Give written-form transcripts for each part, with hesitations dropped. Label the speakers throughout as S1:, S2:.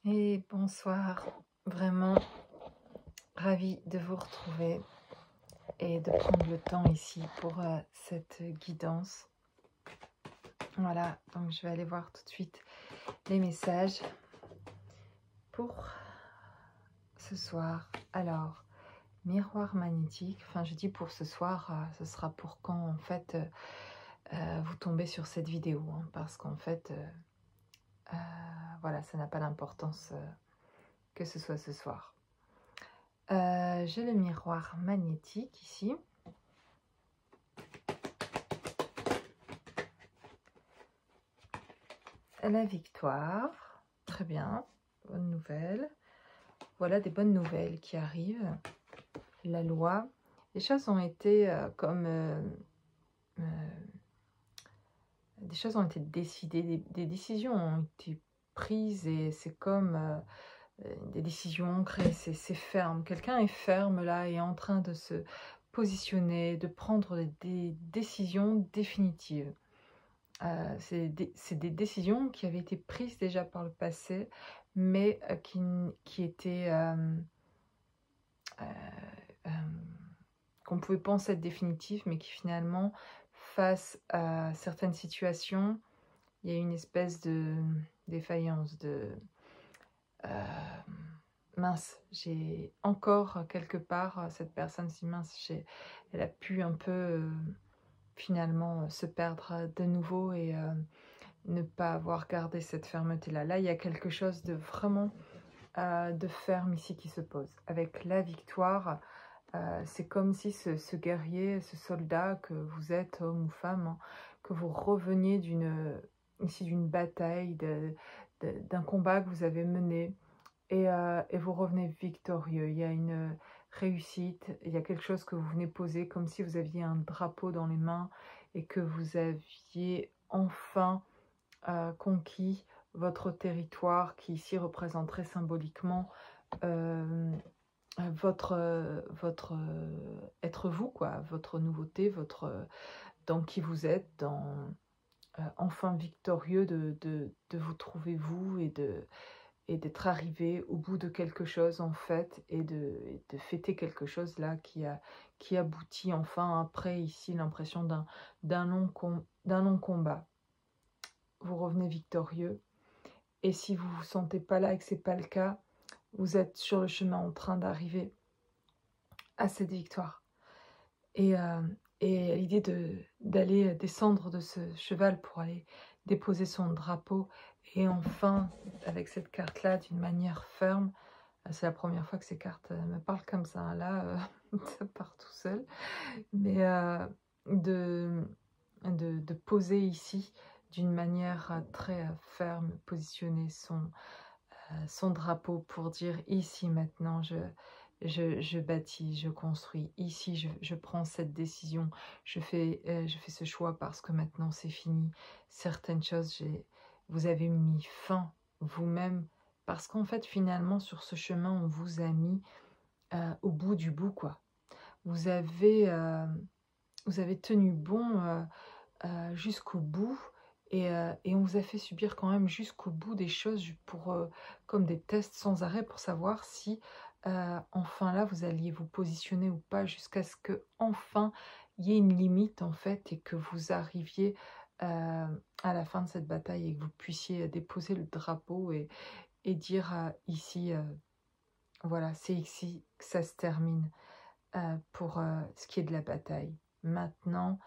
S1: Et bonsoir, vraiment ravie de vous retrouver et de prendre le temps ici pour cette guidance. Voilà, donc je vais aller voir tout de suite les messages pour ce soir. Alors, miroir magnétique, enfin je dis pour ce soir, ce sera pour quand en fait vous tombez sur cette vidéo, hein, parce qu'en fait, voilà, ça n'a pas d'importance que ce soit ce soir. J'ai le miroir magnétique ici. La victoire, très bien, bonne nouvelle. Voilà des bonnes nouvelles qui arrivent. La loi, les choses ont été des choses ont été décidées, des décisions ont été prises et c'est comme des décisions ancrées, c'est ferme. Quelqu'un est ferme là et est en train de se positionner, de prendre des décisions définitives. C'est des décisions qui avaient été prises déjà par le passé, mais qui étaient qu'on pouvait penser être définitives, mais qui finalement, face à certaines situations, il y a une espèce de défaillance, de mince, j'ai encore quelque part cette personne si mince, elle a pu un peu finalement se perdre de nouveau et ne pas avoir gardé cette fermeté-là. Là, il y a quelque chose de vraiment de ferme ici qui se pose. Avec la victoire, c'est comme si ce guerrier, ce soldat que vous êtes, homme ou femme, hein, que vous reveniez d'une bataille, d'un combat que vous avez mené, et vous revenez victorieux. Il y a une réussite, il y a quelque chose que vous venez poser, comme si vous aviez un drapeau dans les mains et que vous aviez enfin conquis votre territoire, qui ici représenterait symboliquement votre être vous, quoi, votre nouveauté, dans qui vous êtes, enfin victorieux de vous trouver vous et d'être arrivé au bout de quelque chose en fait et de fêter quelque chose là qui aboutit enfin après ici l'impression d'un long combat. Vous revenez victorieux et si vous vous sentez pas là et que c'est pas le cas, vous êtes sur le chemin en train d'arriver à cette victoire. Et l'idée d'aller descendre de ce cheval pour aller déposer son drapeau et enfin, avec cette carte-là, d'une manière ferme, c'est la première fois que ces cartes me parlent comme ça, hein. Là, ça part tout seul, mais de poser ici d'une manière très ferme, positionner son drapeau pour dire ici maintenant je bâtis, je construis, ici je prends cette décision, je fais ce choix parce que maintenant c'est fini. Certaines choses, vous avez mis fin vous-même, parce qu'en fait finalement sur ce chemin on vous a mis au bout du bout, quoi. Vous avez tenu bon jusqu'au bout. Et on vous a fait subir quand même jusqu'au bout des choses comme des tests sans arrêt pour savoir si enfin là vous alliez vous positionner ou pas, jusqu'à ce que enfin il y ait une limite en fait et que vous arriviez à la fin de cette bataille et que vous puissiez déposer le drapeau et dire ici voilà, c'est ici que ça se termine pour ce qui est de la bataille. Maintenant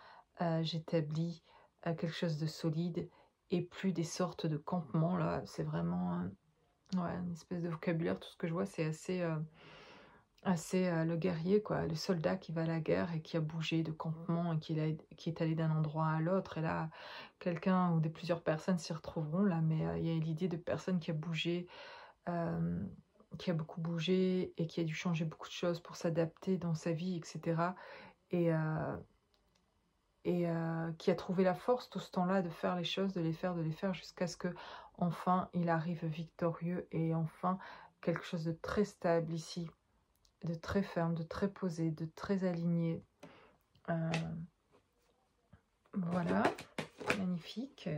S1: j'établis quelque chose de solide et plus des sortes de campements. Là, c'est vraiment ouais, une espèce de vocabulaire. Tout ce que je vois, c'est assez le guerrier, quoi, le soldat qui va à la guerre et qui a bougé de campement et qui est allé d'un endroit à l'autre. Et là, quelqu'un ou plusieurs personnes s'y retrouveront là, mais il y a l'idée de personnes qui a bougé, qui a beaucoup bougé et qui a dû changer beaucoup de choses pour s'adapter dans sa vie, etc. Et qui a trouvé la force tout ce temps-là de faire les choses, de les faire jusqu'à ce que enfin il arrive victorieux et enfin quelque chose de très stable ici, de très ferme, de très posé, de très aligné. Voilà, magnifique.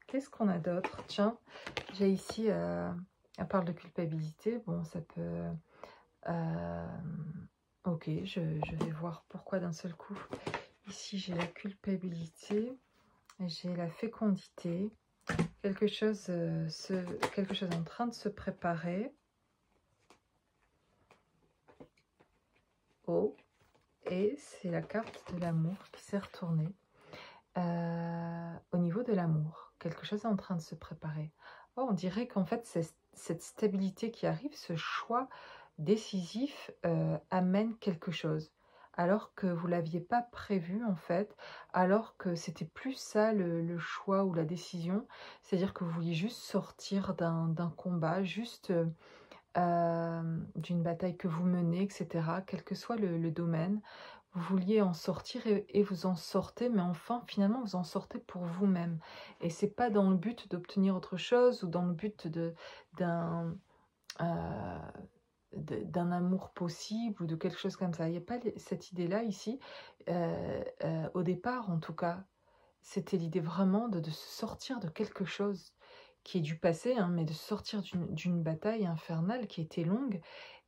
S1: Qu'est-ce qu'on a d'autre? Tiens, j'ai ici Elle parle de culpabilité. Bon, ça peut... ok, je vais voir pourquoi d'un seul coup. Ici, j'ai la culpabilité, j'ai la fécondité, quelque chose est en train de se préparer. Oh, et c'est la carte de l'amour qui s'est retournée. Au niveau de l'amour, quelque chose est en train de se préparer. Oh, on dirait qu'en fait, cette stabilité qui arrive, ce choix décisif amène quelque chose. Alors que vous ne l'aviez pas prévu, en fait, alors que c'était plus ça le choix ou la décision. C'est-à-dire que vous vouliez juste sortir d'un combat, juste d'une bataille que vous menez, etc. Quel que soit le domaine. Vous vouliez en sortir et vous en sortez, mais enfin, finalement, vous en sortez pour vous-même. Et c'est pas dans le but d'obtenir autre chose ou dans le but d'un euh, d'un amour possible ou de quelque chose comme ça. Il n'y a pas cette idée-là ici. Au départ, en tout cas, c'était l'idée vraiment de se sortir de quelque chose qui est du passé, hein, mais de sortir d'une bataille infernale qui était longue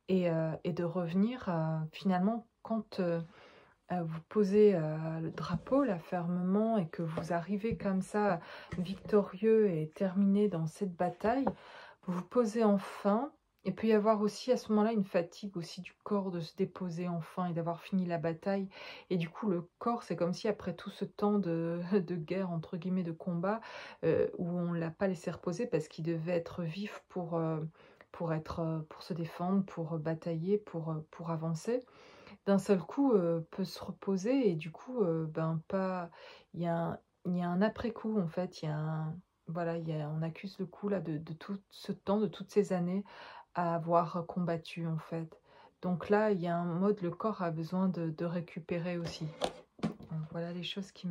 S1: et de revenir finalement quand vous posez le drapeau là fermement et que vous arrivez comme ça victorieux et terminé dans cette bataille, vous vous posez enfin. Il peut y avoir aussi à ce moment-là une fatigue aussi du corps de se déposer enfin et d'avoir fini la bataille. Et du coup, le corps, c'est comme si après tout ce temps de guerre, entre guillemets, de combat, où on ne l'a pas laissé reposer parce qu'il devait être vif pour se défendre, pour batailler, pour avancer, d'un seul coup peut se reposer et du coup ben pas il y a il y a un après-coup en fait, il y a un voilà, on accuse le coup là de tout ce temps, de toutes ces années à avoir combattu en fait. Donc là, il y a un mode, le corps a besoin de récupérer aussi. Donc, voilà les choses qui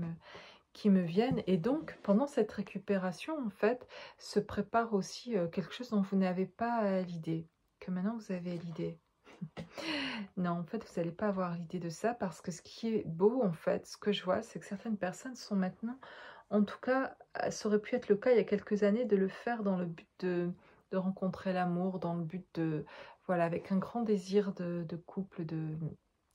S1: me viennent. Et donc, pendant cette récupération, en fait, se prépare aussi quelque chose dont vous n'avez pas l'idée, que maintenant vous avez l'idée. Non, en fait, vous n'allez pas avoir l'idée de ça parce que ce qui est beau, en fait, ce que je vois, c'est que certaines personnes sont maintenant, en tout cas, ça aurait pu être le cas il y a quelques années, de le faire dans le but de rencontrer l'amour, dans le but de, voilà, avec un grand désir de couple, de,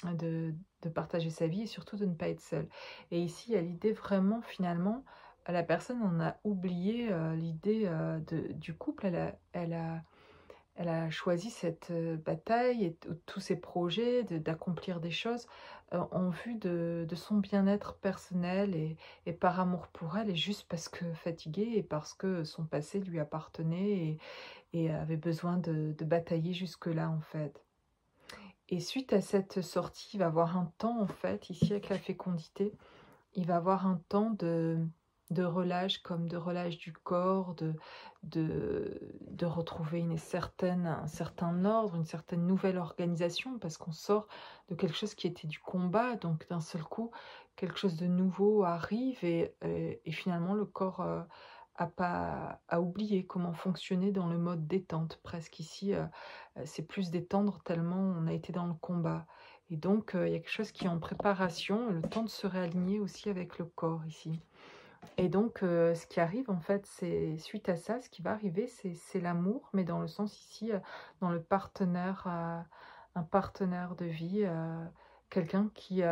S1: de partager sa vie et surtout de ne pas être seul. Et ici, il y a l'idée vraiment, finalement, la personne en a oublié l'idée du couple, elle a choisi cette bataille et tous ses projets, d'accomplir des choses en vue de son bien-être personnel et par amour pour elle, et juste parce que fatiguée et parce que son passé lui appartenait et avait besoin de batailler jusque-là en fait. Et suite à cette sortie, il va avoir un temps en fait, ici avec la fécondité, il va avoir un temps de relâche, comme de relâche du corps, de retrouver un certain ordre, une certaine nouvelle organisation, parce qu'on sort de quelque chose qui était du combat, donc d'un seul coup, quelque chose de nouveau arrive et finalement le corps a oublié comment fonctionner dans le mode détente. Presque ici, c'est plus détendre tellement on a été dans le combat. Et donc, il y a quelque chose qui est en préparation, le temps de se réaligner aussi avec le corps ici. Et donc, ce qui arrive, en fait, c'est suite à ça, ce qui va arriver, c'est l'amour, mais dans le sens ici, dans le partenaire, un partenaire de vie, quelqu'un qui...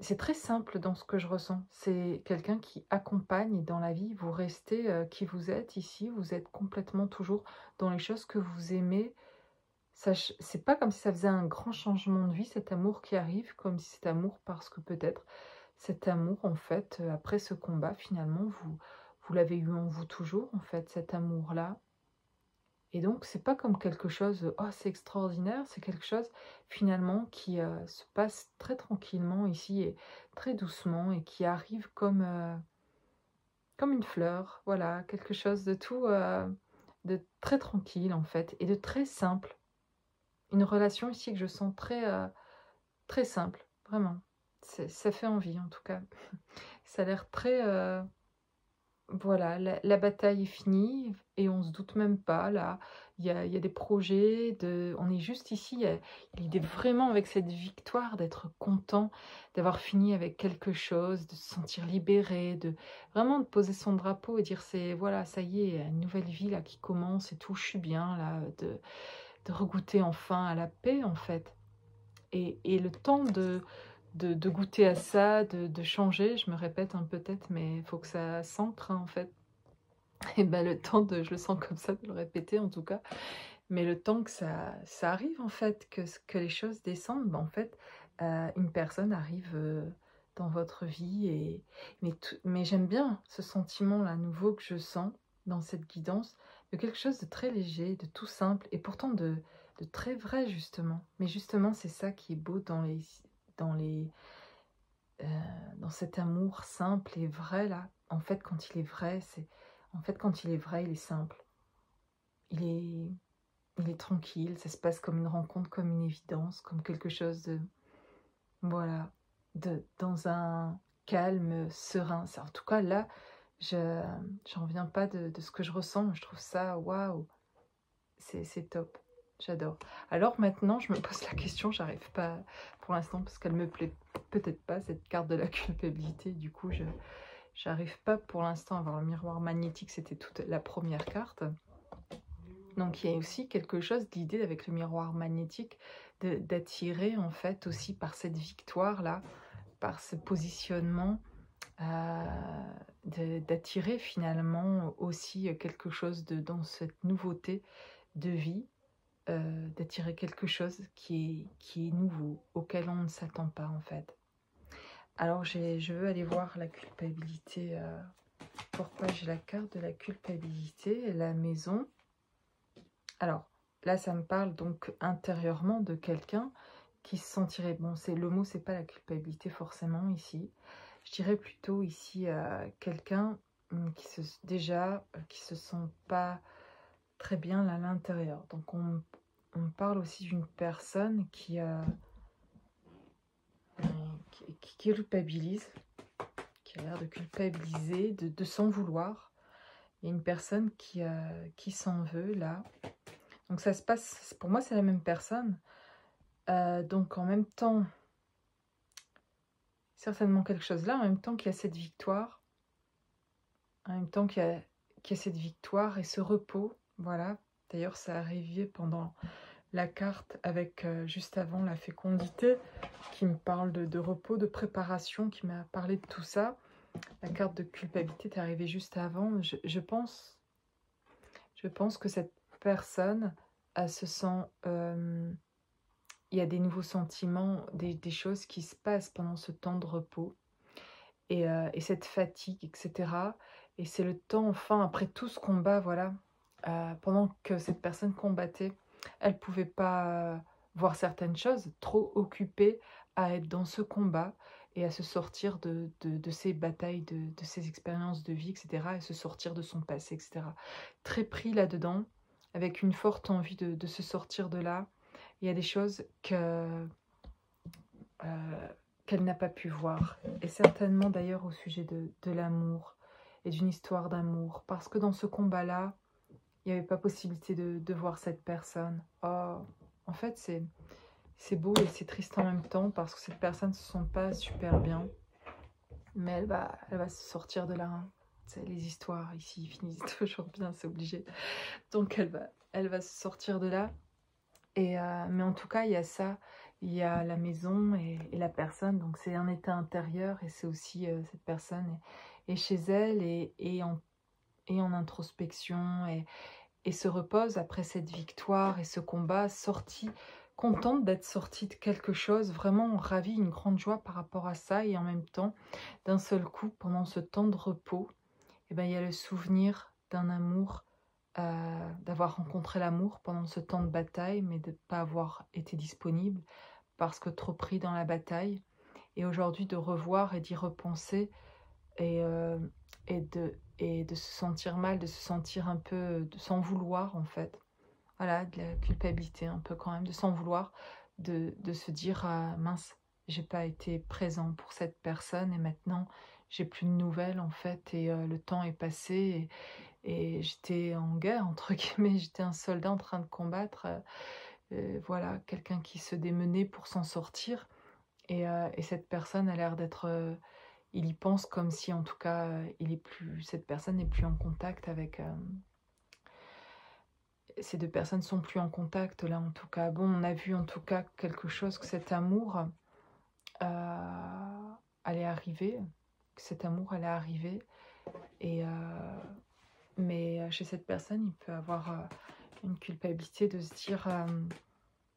S1: c'est très simple dans ce que je ressens. C'est quelqu'un qui accompagne dans la vie. Vous restez qui vous êtes ici, vous êtes complètement toujours dans les choses que vous aimez. C'est pas comme si ça faisait un grand changement de vie, cet amour qui arrive, comme si cet amour, parce que peut-être cet amour, en fait, après ce combat, finalement, vous l'avez eu en vous toujours, en fait, cet amour-là. Et donc, c'est pas comme quelque chose, oh, c'est extraordinaire, c'est quelque chose, finalement, qui se passe très tranquillement ici, et très doucement, et qui arrive comme une fleur, voilà, quelque chose de tout, de très tranquille, en fait, et de très simple. Une relation ici que je sens très simple, vraiment. Ça fait envie en tout cas. Ça a l'air très... voilà, la bataille est finie et on se doute même pas là. Il y a des projets on est juste ici, il y a l'idée vraiment avec cette victoire d'être content, d'avoir fini avec quelque chose, de se sentir libéré, vraiment de poser son drapeau et dire: «C'est voilà, ça y est, une nouvelle vie là qui commence et tout, je suis bien là», de regoûter enfin à la paix en fait. Et le temps de goûter à ça, de changer, je me répète, hein, peut-être, mais il faut que ça s'ancre, hein, en fait. Et ben le temps de je le sens comme ça, de le répéter en tout cas, mais le temps que ça arrive en fait, que les choses descendent, ben, en fait, une personne arrive, dans votre vie mais j'aime bien ce sentiment-là nouveau que je sens dans cette guidance, de quelque chose de très léger, de tout simple et pourtant de très vrai justement. Mais justement, c'est ça qui est beau dans les, heu, dans cet amour simple et vrai là. En fait, quand il est vrai, quand il est vrai, il est simple. Il est il est tranquille, ça se passe comme une rencontre, comme une évidence, comme quelque chose de voilà, dans un calme, serein. Ça en tout cas là, je j'en reviens pas de ce que je ressens. Je trouve ça waouh, c'est top. J'adore. Alors maintenant, je me pose la question, j'arrive pas pour l'instant parce qu'elle me plaît peut-être pas cette carte de la culpabilité. Du coup, je j'arrive pas pour l'instant à avoir le miroir magnétique, c'était toute la première carte. Donc il y a aussi quelque chose d'idée avec le miroir magnétique, d'attirer en fait aussi par cette victoire-là, par ce positionnement, d'attirer finalement aussi quelque chose dans cette nouveauté de vie, d'attirer quelque chose qui est nouveau, auquel on ne s'attend pas en fait. Alors je veux aller voir la culpabilité, pourquoi j'ai la carte de la culpabilité, la maison. Alors, là, ça me parle donc intérieurement de quelqu'un qui se sentirait... Bon, le mot, c'est pas la culpabilité forcément ici. Je dirais plutôt ici quelqu'un qui se sent pas très bien là, à l'intérieur. Donc, on parle aussi d'une personne qui culpabilise, qui a l'air de culpabiliser, de s'en vouloir. Il y a une personne qui s'en veut là. Donc ça se passe, pour moi c'est la même personne. Donc en même temps, certainement quelque chose là, en même temps qu'il y a cette victoire, en même temps qu'il y a cette victoire et ce repos, voilà. D'ailleurs ça arrivait pendant la carte avec juste avant la fécondité, qui me parle de repos, de préparation, qui m'a parlé de tout ça. La carte de culpabilité est arrivée juste avant. Je pense que cette personne, elle se sent... il y a des nouveaux sentiments, des choses qui se passent pendant ce temps de repos et cette fatigue, etc. Et c'est le temps, enfin, après tout ce combat, voilà, pendant que cette personne combattait, elle ne pouvait pas voir certaines choses, trop occupée à être dans ce combat et à se sortir de ses batailles, de ses expériences de vie, etc. Et se sortir de son passé, etc. Très pris là-dedans, avec une forte envie de se sortir de là. Il y a des choses qu'elle n'a pas pu voir. Et certainement d'ailleurs au sujet de l'amour et d'une histoire d'amour. Parce que dans ce combat-là, il n'y avait pas possibilité de voir cette personne. Oh, en fait, c'est beau et c'est triste en même temps parce que cette personne ne se sent pas super bien. Mais elle va se sortir de là. Hein. Les histoires ici finissent toujours bien, c'est obligé. Donc elle va se sortir de là. Mais en tout cas, il y a ça, il y a la maison et la personne. Donc c'est un état intérieur et c'est aussi cette personne est chez elle et en introspection et se repose après cette victoire et ce combat, contente d'être sortie de quelque chose, vraiment ravie, une grande joie par rapport à ça. Et en même temps, d'un seul coup, pendant ce temps de repos, eh ben, il y a le souvenir d'un amour, d'avoir rencontré l'amour pendant ce temps de bataille, mais de ne pas avoir été disponible parce que trop pris dans la bataille. Et aujourd'hui, de revoir et d'y repenser et, euh, et de se sentir mal, de se sentir un peu, de s'en vouloir en fait. Voilà, de la culpabilité un peu quand même, de s'en vouloir, de se dire mince, j'ai pas été présent pour cette personne et maintenant j'ai plus de nouvelles en fait, et le temps est passé, et j'étais en guerre entre guillemets, j'étais un soldat en train de combattre, voilà, quelqu'un qui se démenait pour s'en sortir, et cette personne a l'air d'être, il y pense comme si en tout cas, cette personne n'est plus en contact avec, ces 2 personnes sont plus en contact là en tout cas. Bon, on a vu en tout cas quelque chose, que cet amour, allait arriver, et mais chez cette personne, il peut avoir, une culpabilité de se dire,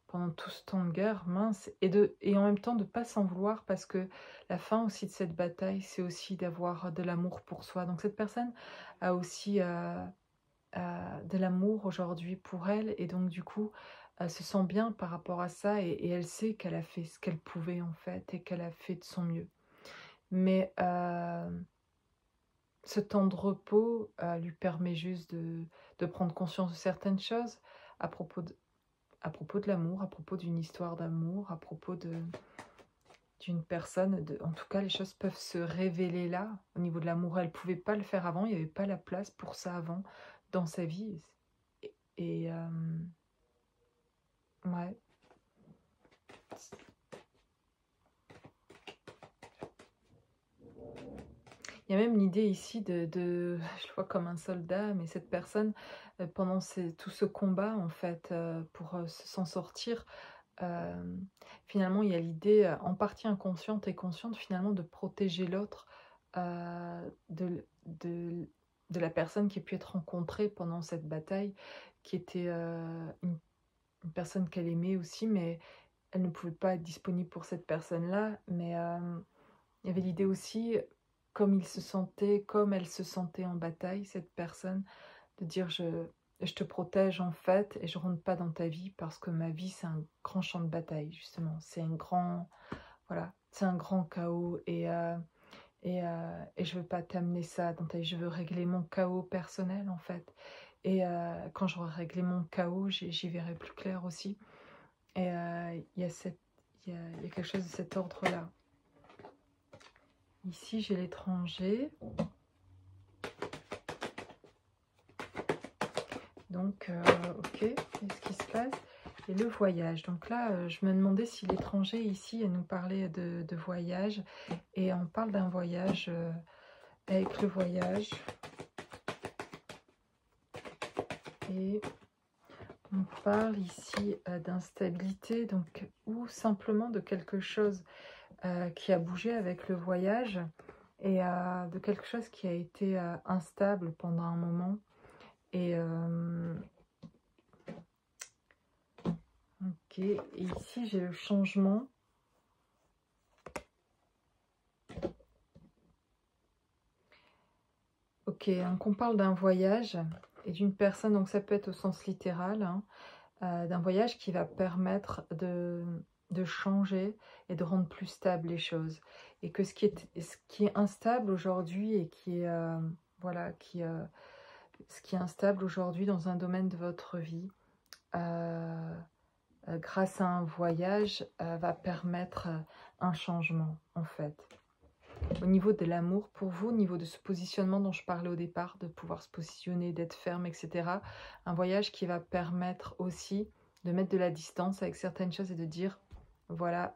S1: pendant tout ce temps de guerre: «Mince», et en même temps de pas s'en vouloir, parce que la fin aussi de cette bataille, c'est aussi d'avoir de l'amour pour soi. Donc cette personne a aussi, de l'amour aujourd'hui pour elle, et donc du coup, elle se sent bien par rapport à ça, et elle sait qu'elle a fait ce qu'elle pouvait en fait, et qu'elle a fait de son mieux. Mais ce temps de repos, lui permet juste de prendre conscience de certaines choses à propos de l'amour, à propos d'une histoire d'amour, à propos d'une personne. En tout cas, les choses peuvent se révéler là, au niveau de l'amour. Elle ne pouvait pas le faire avant, il n'y avait pas la place pour ça avant dans sa vie. Et ouais. Il y a même l'idée ici je le vois comme un soldat, mais cette personne, pendant tout ce combat, en fait, pour s'en sortir, euh, finalement, il y a l'idée, en partie inconsciente et consciente, finalement, de protéger l'autre, de la personne qui a pu être rencontrée pendant cette bataille, qui était une personne qu'elle aimait aussi, mais elle ne pouvait pas être disponible pour cette personne-là. Mais il y avait l'idée aussi, comme elle se sentait en bataille, cette personne, de dire: je te protège en fait, et je rentre pas dans ta vie, parce que ma vie c'est un grand champ de bataille justement, c'est un grand, voilà, c'est un grand chaos, et je veux pas t'amener ça dans ta vie, je veux régler mon chaos personnel en fait, et quand j'aurai réglé mon chaos, j'y verrai plus clair aussi, et il y a quelque chose de cet ordre-là. Ici, j'ai l'étranger. Donc, ok, qu'est-ce qui se passe? Et le voyage. Donc là, je me demandais si l'étranger, ici, elle nous parlait de voyage. Et on parle d'un voyage avec le voyage. Et on parle ici d'instabilité, donc, ou simplement de quelque chose qui a bougé avec le voyage, et de quelque chose qui a été instable pendant un moment. Et ok, et ici j'ai le changement. Ok, donc on parle d'un voyage et d'une personne, donc ça peut être au sens littéral, hein, d'un voyage qui va permettre de changer et de rendre plus stable les choses. Et que ce qui est instable aujourd'hui, et qui est, voilà, ce qui est instable aujourd'hui dans un domaine de votre vie, grâce à un voyage, va permettre un changement en fait. Au niveau de l'amour pour vous, au niveau de ce positionnement dont je parlais au départ, de pouvoir se positionner, d'être ferme, etc. Un voyage qui va permettre aussi de mettre de la distance avec certaines choses, et de dire, voilà,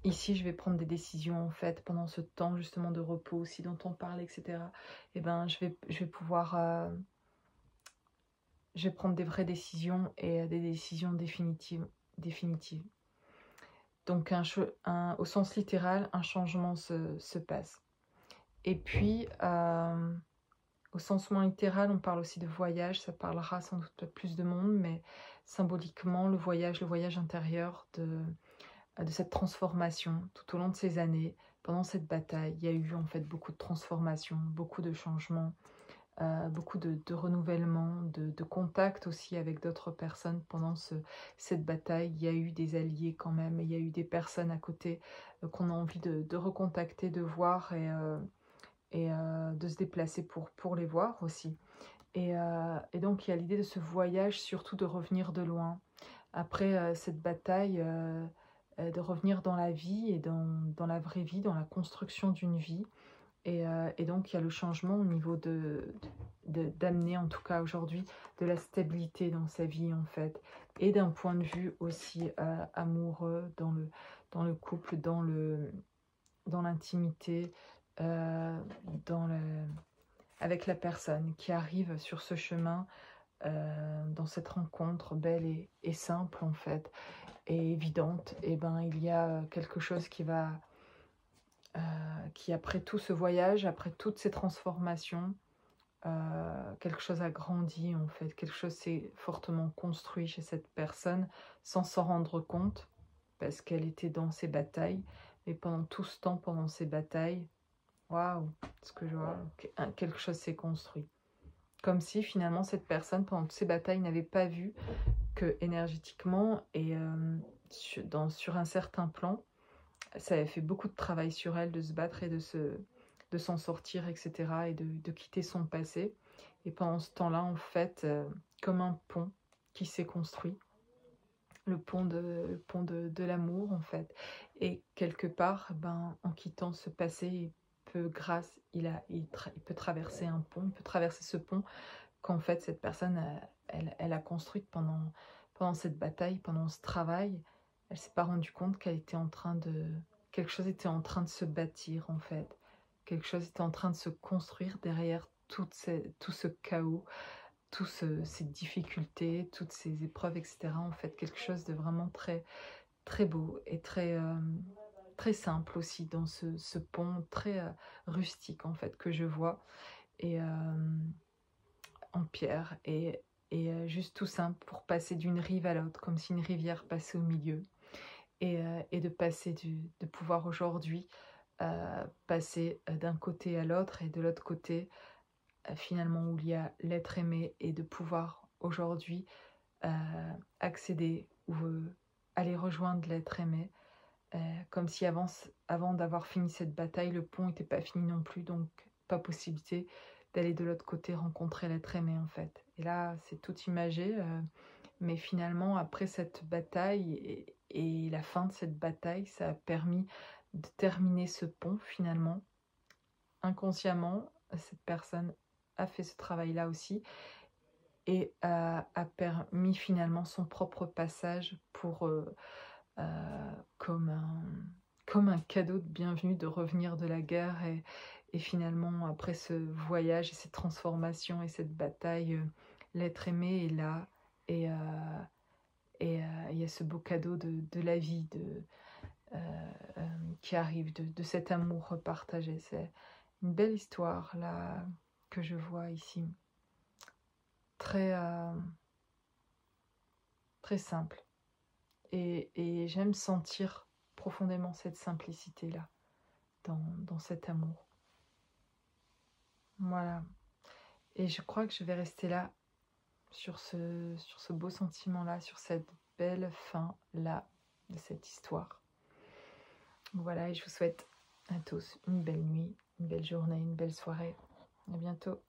S1: ici je vais prendre des décisions en fait, pendant ce temps justement de repos aussi dont on parle, etc. Et ben je vais pouvoir, je vais prendre des vraies décisions, et des décisions définitives. Donc au sens littéral, un changement se passe. Et puis, au sens moins littéral, on parle aussi de voyage. Ça parlera sans doute plus de monde, mais symboliquement, le voyage intérieur de cette transformation tout au long de ces années. Pendant cette bataille, il y a eu en fait beaucoup de transformations, beaucoup de changements, beaucoup de renouvellement, de contact aussi avec d'autres personnes pendant cette bataille. Il y a eu des alliés quand même, il y a eu des personnes à côté qu'on a envie de recontacter, de voir, et de se déplacer pour les voir aussi. Et donc il y a l'idée de ce voyage, surtout de revenir de loin. Après cette bataille, de revenir dans la vie et dans la vraie vie, dans la construction d'une vie. Et donc, il y a le changement au niveau d'amener, en tout cas aujourd'hui, de la stabilité dans sa vie, en fait. Et d'un point de vue aussi amoureux, dans le couple, dans l'intimité, avec la personne qui arrive sur ce chemin, dans cette rencontre belle et simple, en fait, et évidente. Et ben, il y a quelque chose qui après tout ce voyage, après toutes ces transformations, quelque chose a grandi, en fait, quelque chose s'est fortement construit chez cette personne sans s'en rendre compte, parce qu'elle était dans ses batailles. Et pendant tout ce temps, pendant ces batailles, waouh, ce que je vois, quelque chose s'est construit. Comme si finalement cette personne, pendant toutes ces batailles, n'avait pas vu que énergétiquement et sur un certain plan, ça avait fait beaucoup de travail sur elle de se battre et de s'en sortir, etc. Et de quitter son passé. Et pendant ce temps-là, en fait, comme un pont qui s'est construit, le pont de l'amour, en fait. Et quelque part, ben, en quittant ce passé, il peut traverser un pont, il peut traverser ce pont qu'en fait cette personne, elle a construite pendant cette bataille, pendant ce travail. Elle s'est pas rendue compte qu'elle était en train de... Quelque chose était en train de se bâtir, en fait. Quelque chose était en train de se construire derrière tout ce chaos, ces difficultés, toutes ces épreuves, etc. En fait, quelque chose de vraiment très, très beau et très simple aussi dans ce pont très rustique, en fait, que je vois. Et en pierre et juste tout simple pour passer d'une rive à l'autre, comme si une rivière passait au milieu. Et de passer de pouvoir aujourd'hui passer d'un côté à l'autre et de l'autre côté, finalement, où il y a l'être aimé, et de pouvoir aujourd'hui accéder ou aller rejoindre l'être aimé. Comme si avant d'avoir fini cette bataille, le pont n'était pas fini non plus, donc pas possibilité d'aller de l'autre côté rencontrer l'être aimé, en fait. Et là, c'est tout imagé, mais finalement, après cette bataille et la fin de cette bataille, ça a permis de terminer ce pont, finalement. Inconsciemment, cette personne a fait ce travail-là aussi et a permis finalement son propre passage pour... comme un cadeau de bienvenue de revenir de la guerre et finalement après ce voyage et cette transformation et cette bataille, l'être aimé est là et il y a ce beau cadeau de la vie qui arrive, de cet amour partagé. C'est une belle histoire là que je vois ici, très, très simple. Et j'aime sentir profondément cette simplicité-là, dans cet amour. Voilà. Et je crois que je vais rester là, sur ce beau sentiment-là, sur cette belle fin-là de cette histoire. Voilà, et je vous souhaite à tous une belle nuit, une belle journée, une belle soirée. À bientôt.